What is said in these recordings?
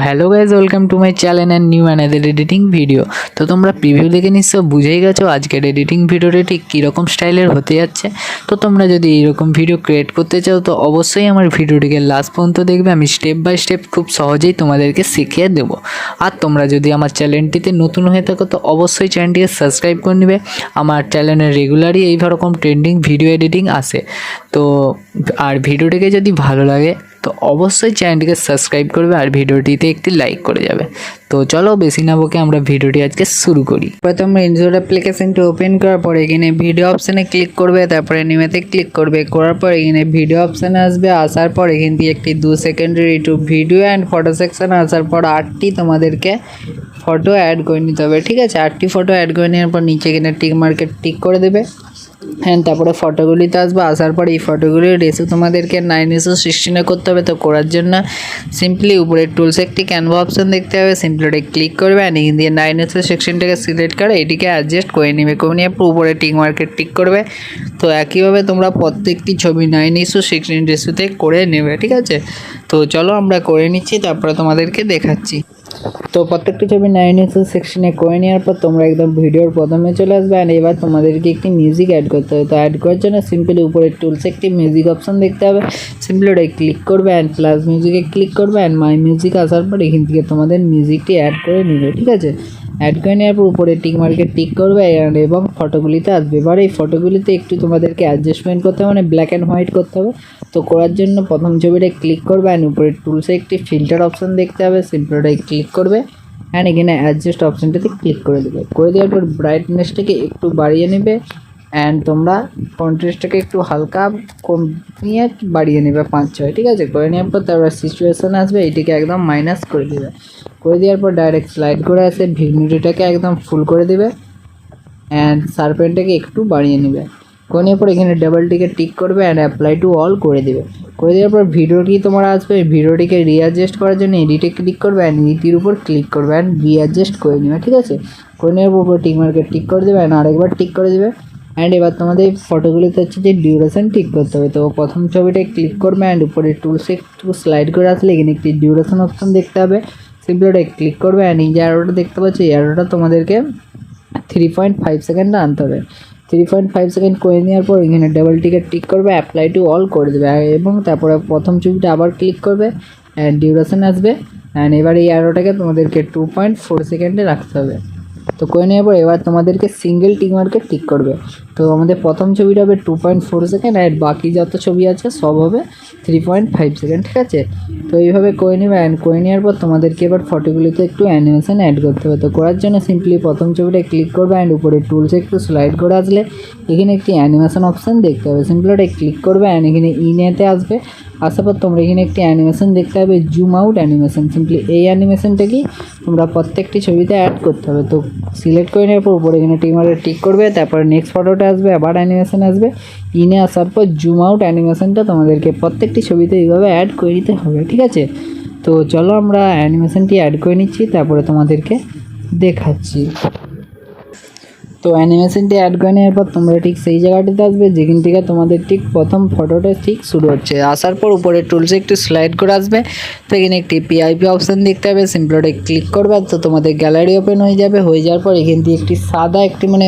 Hello guys, welcome to my channel and new another editing video. তো তোমরা preview দেখে নিশ্চয় বুঝেই গেছো আজকের এডিটিং ভিডিওটা ঠিক কীরকম স্টাইলের হতে যাচ্ছে। তো তোমরা যদি এইরকম ভিডিও ক্রিয়েট করতে চাও তো অবশ্যই আমার ভিডিওটিকে লাস্ট পর্যন্ত দেখবে। আমি স্টেপ বাই স্টেপ খুব সহজেই তোমাদেরকে শিখিয়ে দেবো। আর তোমরা যদি আমার চ্যানেলটিতে নতুন হয়ে থাকো তো অবশ্যই চ্যানেলটিকে সাবস্ক্রাইব করে নেবে। আমার চ্যানেলে রেগুলারই এই রকম ট্রেন্ডিং ভিডিও এডিটিং আসে। তো আর ভিডিওটিকে যদি ভালো লাগে তো অবশ্যই চ্যানেলটিকে সাবস্ক্রাইব করবে আর ভিডিওটিতে একটি লাইক করে যাবে। তো চলো বেশি না বকে আমরা ভিডিওটি আজকে শুরু করি। প্রথমে ইনজোর অ্যাপ্লিকেশনটি ওপেন করার পরে এখানে ভিডিও অপশানে ক্লিক করবে, তারপরে নিমেতে ক্লিক করবে। করার পর এখানে ভিডিও অপশানে আসবে। আসার পর এখান থেকে একটি 2 সেকেন্ডের ইউটিউব ভিডিও অ্যান্ড ফটো সেকশানে আসার পর 8টি তোমাদেরকে ফটো অ্যাড করে নিতে হবে। ঠিক আছে, 8টি ফটো অ্যাড করে নেওয়ার পর নিচে এখানে টিক মার্কেট টিক করে দেবে। হ্যাঁ, তারপরে ফটোগুলিতে আসবে। আসার পর এই ফটোগুলির রেশিও তোমাদেরকে 9:16 করতে হবে। তো করার জন্য সিম্পলি উপরে টুলসে একটি ক্যানভা অপশান দেখতে হবে, সিম্পলি ওটা ক্লিক করবে আর এখান দিয়ে 9:16টাকে সিলেক্ট করে এটিকে অ্যাডজাস্ট করে নেবে। করে নিয়ে উপরে টিক মার্কেট টিক করবে। তো একইভাবে তোমরা প্রত্যেকটি ছবি 9:16 রেশিওতে করে নেবে। ঠিক আছে, তো চলো আমরা করে নিচ্ছি, তারপরে তোমাদেরকে দেখাচ্ছি। তো প্রত্যেকটি ছবি 9:16 করে নেওয়ার পর তোমরা একদম ভিডিওর প্রথমে চলে আসবে। আর এবার তোমাদেরকে একটি মিউজিক অ্যাড করতে হবে। তো অ্যাড করার জন্য সিম্পলি উপরে টুলসে একটি মিউজিক অপশান দেখতে হবে, সিম্পলি ওটাই ক্লিক করবে অ্যান্ড প্লাস মিউজিকে ক্লিক করবে অ্যান্ড মাই মিউজিক আসার পর এখান থেকে তোমাদের মিউজিকটি অ্যাড করে নেবে। ঠিক আছে, অ্যাড করে নেওয়ার পর উপরে টিক মার্কে টিক করবে এবং ফটোগুলিতে আসবে। এবার এই ফটোগুলিতে একটু তোমাদেরকে অ্যাডজাস্টমেন্ট করতে হবে, মানে ব্ল্যাক অ্যান্ড হোয়াইট করতে হবে। তো করার জন্য প্রথম ছবিটায় ক্লিক করবে অ্যান্ড উপরে টুলসে একটি ফিল্টার অপশান দেখতে হবে, সিম্পলি ওটাই ক্লিক করবে অ্যান্ড এখানে অ্যাডজাস্ট অপশানটাতে ক্লিক করে দেবে। করে দেওয়ার পর ব্রাইটনেসটাকে একটু বাড়িয়ে নেবে অ্যান্ড তোমরা কন্ট্রাস্টটাকে একটু হালকা কমিয়ে বাড়িয়ে নেবে 5-6। ঠিক আছে, করে নেওয়ার পর তারপর সিচুয়েশান আসবে, এটিকে একদম মাইনাস করে দেবে। করে দেওয়ার পর ডাইরেক্ট স্লাইড করে আসে ভিডিওটাকে একদম ফুল করে দেবে অ্যান্ড শার্পেনটাকে একটু বাড়িয়ে নেবে। করে নেওয়ার পর এখানে ডাবল টিক করবে অ্যান্ড অ্যাপ্লাই টু অল করে দেবে। করে দেওয়ার পর ভিডিওটি তোমার আসবে, ভিডিওটিকে রিঅ্যাডজাস্ট করার জন্য এডিটে ক্লিক করবে অ্যান্ড ইটির উপর ক্লিক করবে অ্যান্ড রিঅ্যাডজাস্ট করে নেবে। ঠিক আছে, করে নেওয়ার উপর টিক মার্কে টিক করে দেবে অ্যান্ড আরেকবার টিক করে দেবে অ্যান্ড এবার তোমাদের ফটোগুলিতে হচ্ছে যে ডিউরেশন ঠিক করতে হবে। তো প্রথম ছবিটায় ক্লিক করবে অ্যান্ড উপরে টুলসে একটু স্লাইড করে আসলে এখানে একটি ডিউরেশন অপশন দেখতে হবে, সিম্পলি ওটা ক্লিক করবে অ্যান্ড এই যে অ্যারোটা দেখতে পাচ্ছি, এই অ্যারোটা তোমাদেরকে 3.5 সেকেন্ডে আনতে হবে। 3.5 সেকেন্ড করে নেওয়ার পর এখানে ডাবল টিক করবে, অ্যাপ্লাই টু অল করে দেবে এবং তারপরে প্রথম ছবিটা আবার ক্লিক করবে অ্যান্ড ডিউরেশন আসবে অ্যান্ড এবার এই অ্যারোটাকে তোমাদেরকে 2.4 সেকেন্ডে রাখতে হবে। তো করে নেওয়ার পর এবার তোমাদেরকে সিঙ্গেল টিক মার্কে টিক করবে। তো আমাদের প্রথম ছবিটা হবে 2.4 সেকেন্ড আর বাকি যত ছবি আছে সব হবে 3.5 সেকেন্ড। ঠিক আছে, তো এইভাবে করে নেবে অ্যান্ড করে নেওয়ার পর তোমাদেরকে এবার ফটোগুলিতে একটু অ্যানিমেশন অ্যাড করতে হবে। তো করার জন্য সিম্পলি প্রথম ছবিটা ক্লিক করবে অ্যান্ড উপরে টুলসে একটু স্লাইড করে আসলে এখানে একটি অ্যানিমেশন অপশান দেখতে হবে, সিম্পলি ওটা ক্লিক করবে অ্যান্ড এখানে ইনেতে আসবে। আসার পর তোমরা এখানে একটি অ্যানিমেশন দেখতে হবে, জুম আউট অ্যানিমেশন। সিম্পলি এই অ্যানিমেশনটাকেই তোমরা প্রত্যেকটি ছবিতে অ্যাড করতে হবে। তো সিলেক্ট করে নেওয়ার পর উপরে এখানে টিক করবে, তারপর নেক্সট ফটোটা আসবে, আবার অ্যানিমেশন আসবে। ইনে আসার পর জুম আউট অ্যানিমেশনটা তোমাদেরকে প্রত্যেকটি ছবিতে এইভাবে অ্যাড করে নিতে হবে। ঠিক আছে, তো চলো আমরা অ্যানিমেশনটি অ্যাড করে নিচ্ছি, তারপরে তোমাদেরকে দেখাচ্ছি। তো অ্যানিমেশনটি অ্যাড করে নেওয়ার পর তোমরা ঠিক সেই জায়গাটিতে আসবে যেখান থেকে তোমাদের ঠিক প্রথম ফটোটা ঠিক শুরু হচ্ছে। আসার পর উপরে টুলসে একটু স্লাইড করে আসবে। তো এখানে একটি পিআইপি অপশান দেখতে হবে, সিম্পলি ওটা ক্লিক করবে। তো তোমাদের গ্যালারি ওপেন হয়ে যাবে। হয়ে যাওয়ার পর এখান থেকে একটি সাদা একটি মানে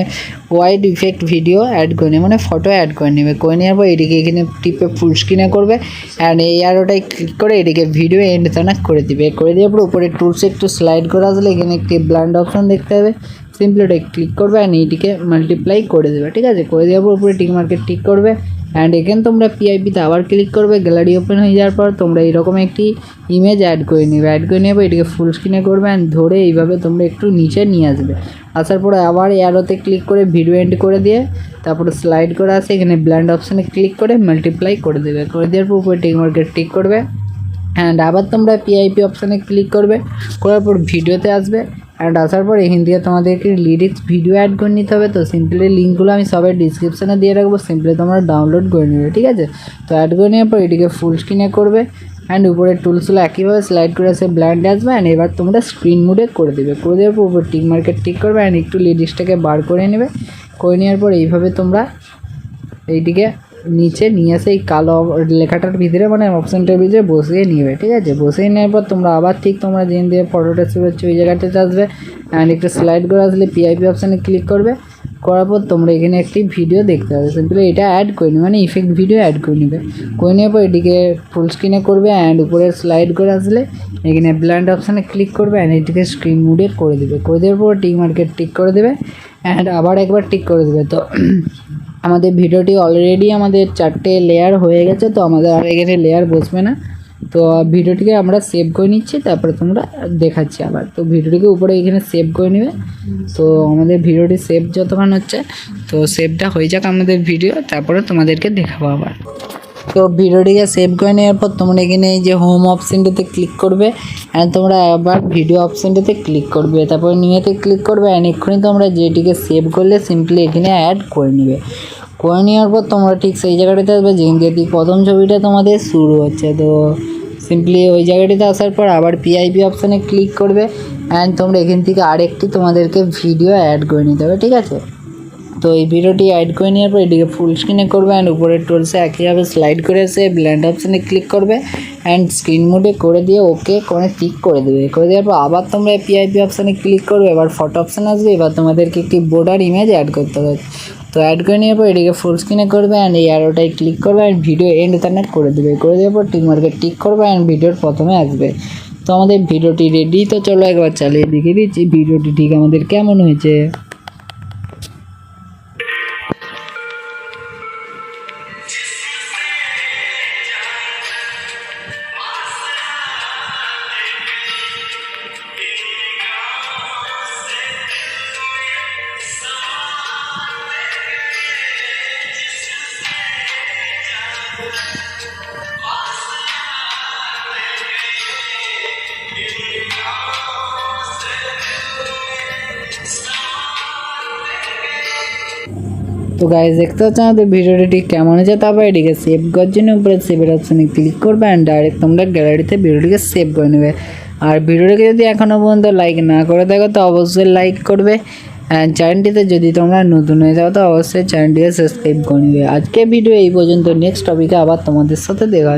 ওয়াইড ইফেক্ট ভিডিও অ্যাড করে নেবে, মানে ফটো অ্যাড করে নেবে। করে নেওয়ার পর এটিকে এখানে টিপে ফুল স্ক্রিনে করবে অ্যান্ড এই আরোটাই ক্লিক করে এটিকে ভিডিও এন্ড তানাক করে দিবে। করে দেওয়ার পর উপরে টুলসে একটু স্লাইড করে আসলে এখানে একটি ব্লান্ড অপশান দেখতে হবে, সিম্পলি ওটা ক্লিক করবে অ্যান্ড এইটিকে মাল্টিপ্লাই করে দেবে। ঠিক আছে, করে দেওয়ার পর উপরে টিক মার্কে টিক করবে অ্যান্ড এখানে তোমরা পিআইপিতে আবার ক্লিক করবে। গ্যালারি ওপেন হয়ে যাওয়ার পর তোমরা এরকম একটি ইমেজ অ্যাড করে নেবে। অ্যাড করে নেবে এটিকে ফুল স্ক্রিনে করবে অ্যান্ড ধরে এইভাবে তোমরা একটু নিচে নিয়ে আসবে। আসার পরে আবার অ্যারোতে ক্লিক করে ভিডিও এন্ড করে দিয়ে তারপরে স্লাইড করে আসে এখানে ব্ল্যান্ড অপশানে ক্লিক করে মাল্টিপ্লাই করে দেবে। করে দেওয়ার পর উপরে টিক মার্কে টিক করবে অ্যান্ড আবার তোমরা পিআইপি অপশানে ক্লিক করবে। করার পর ভিডিওতে আসবে অ্যান্ড আসার পর এখান থেকে তোমাদেরকে লিরিক্স ভিডিও অ্যাড করে নিতে হবে। তো সিম্পলি লিঙ্কগুলো আমি সবাই ডিসক্রিপশানে দিয়ে রাখবো, সিম্পলি তোমরা ডাউনলোড করে নেবে। ঠিক আছে, তো অ্যাড করে নেওয়ার পর এটিকে ফুল স্ক্রিনে করবে অ্যান্ড উপরে টুলসগুলো একইভাবে স্লাইড করে আসে ব্ল্যান্ড আসবে অ্যান্ড এবার তোমরা স্ক্রিন মুডে করে দেবে। করে দেওয়ার পর উপর টিক মার্কে টিক করবে অ্যান্ড একটু লিরিক্সটাকে বার করে নেবে। করে নেওয়ার পর এইভাবে তোমরা এইটিকে নিচে নিয়ে এসে এই কালো লেখাটার ভিতরে মানে অপশানটার ভিতরে বসিয়ে নিবে, ঠিক আছে। বসিয়ে নেওয়ার পর তোমরা আবার ঠিক তোমরা যেন দিয়ে ফটোটা সেভ হচ্ছে ওই জায়গাটাতে আসবে অ্যান্ড একটু স্লাইড করে আসলে পিআইপি অপশানে ক্লিক করবে। করার পর তোমরা এখানে একটি ভিডিও দেখতে পাবে, সিম্পলি এটা অ্যাড করে নেবে মানে ইফেক্ট ভিডিও অ্যাড করে নেবে। করে নেওয়ার পর এটিকে ফুল স্ক্রিনে করবে অ্যান্ড উপরে স্লাইড করে আসলে এখানে ব্ল্যান্ড অপশানে ক্লিক করবে অ্যান্ড এটিকে স্ক্রিন মোডে করে দেবে। করে দেওয়ার পর টিক মার্কেট টিক করে দেবে অ্যান্ড আবার একবার টিক করে দেবে। তো আমাদের ভিডিওটি অলরেডি আমাদের 4টে লেয়ার হয়ে গেছে, তো আমাদের আর এখানে লেয়ার বসবে না। তো ভিডিওটিকে আমরা সেভ করে নিচ্ছি, তারপরে তোমরা দেখাচ্ছি আবার। তো ভিডিওটিকে উপরে এখানে সেভ করে নেবে। তো আমাদের ভিডিওটি সেভ যতক্ষণ হচ্ছে, তো সেভটা হয়ে যাক আমাদের ভিডিও, তারপরে তোমাদেরকে দেখাবো আবার। তো ভিডিওটিকে সেভ করে নেওয়ার পর তোমরা এখানে এই যে হোম অপশানটাতে ক্লিক করবে অ্যান্ড তোমরা আবার ভিডিও অপশানটাতে ক্লিক করবে, তারপরে নিয়েতে ক্লিক করবে অ্যান্ড এক্ষুনি তোমরা যেটিকে সেভ করলে সিম্পলি এখানে অ্যাড করে নেবে। করে নেওয়ার পর তোমরা ঠিক সেই জায়গাটাতে আসবে যেটি প্রথম ছবিটা তোমাদের শুরু হচ্ছে। তো সিম্পলি ওই জায়গাটিতে আসার পর আবার পিআইপি অপশানে ক্লিক করবে অ্যান্ড তোমরা এখান থেকে আরেকটি তোমাদেরকে ভিডিও অ্যাড করে নিতে হবে, ঠিক আছে। তো এই ভিডিওটি অ্যাড করে নেওয়ার পর এটিকে ফুল স্ক্রিনে করবে অ্যান্ড উপরের টুলসে একইভাবে স্লাইড করে এসে ব্ল্যান্ড অপশানে ক্লিক করবে অ্যান্ড স্ক্রিন মোডে করে দিয়ে ওকে করে টিক করে দেবে। করে দেওয়ার পর আবার তোমরা পিআইপি অপশানে ক্লিক করবে, এবার ফটো অপশান আসবে। এবার তোমাদেরকে একটি বর্ডার ইমেজ অ্যাড করতে হবে। তো অ্যাড করে নেওয়ার পর এটিকে ফুল স্ক্রিনে করবে অ্যান্ড এই অ্যারোটাই ক্লিক করবে অ্যান্ড ভিডিও এন্ড তানে করে দেবে। করে দেওয়ার পর টিক মার্কে টিক করবে অ্যান্ড ভিডিওর প্রথমে আসবে। তো আমাদের ভিডিওটি রেডি। তো চলো একবার চালিয়ে দেখিয়ে দিচ্ছি ভিডিওটি ঠিক আমাদের কেমন হয়েছে। তো গাইজ দেখতে হচ্ছে আমাদের ভিডিওটি ঠিক কেমন হয়েছে। তারপর এটিকে সেভ করার জন্য উপরে সেভের অপশানে ক্লিক করবে অ্যান্ড ডাইরেক্ট তোমরা গ্যালারিতে ভিডিওটিকে সেভ করে নেবে। আর ভিডিওটিকে যদি এখনও পর্যন্ত লাইক না করে থাকো তো অবশ্যই লাইক করবে অ্যান্ড চ্যানেলটিতে যদি তোমরা নতুন হয়ে যাও তো অবশ্যই চ্যানেলটিকে সাবস্ক্রাইব করে নেবে। আজকে ভিডিও এই পর্যন্ত, নেক্সট টপিকে আবার তোমাদের সাথে দেখা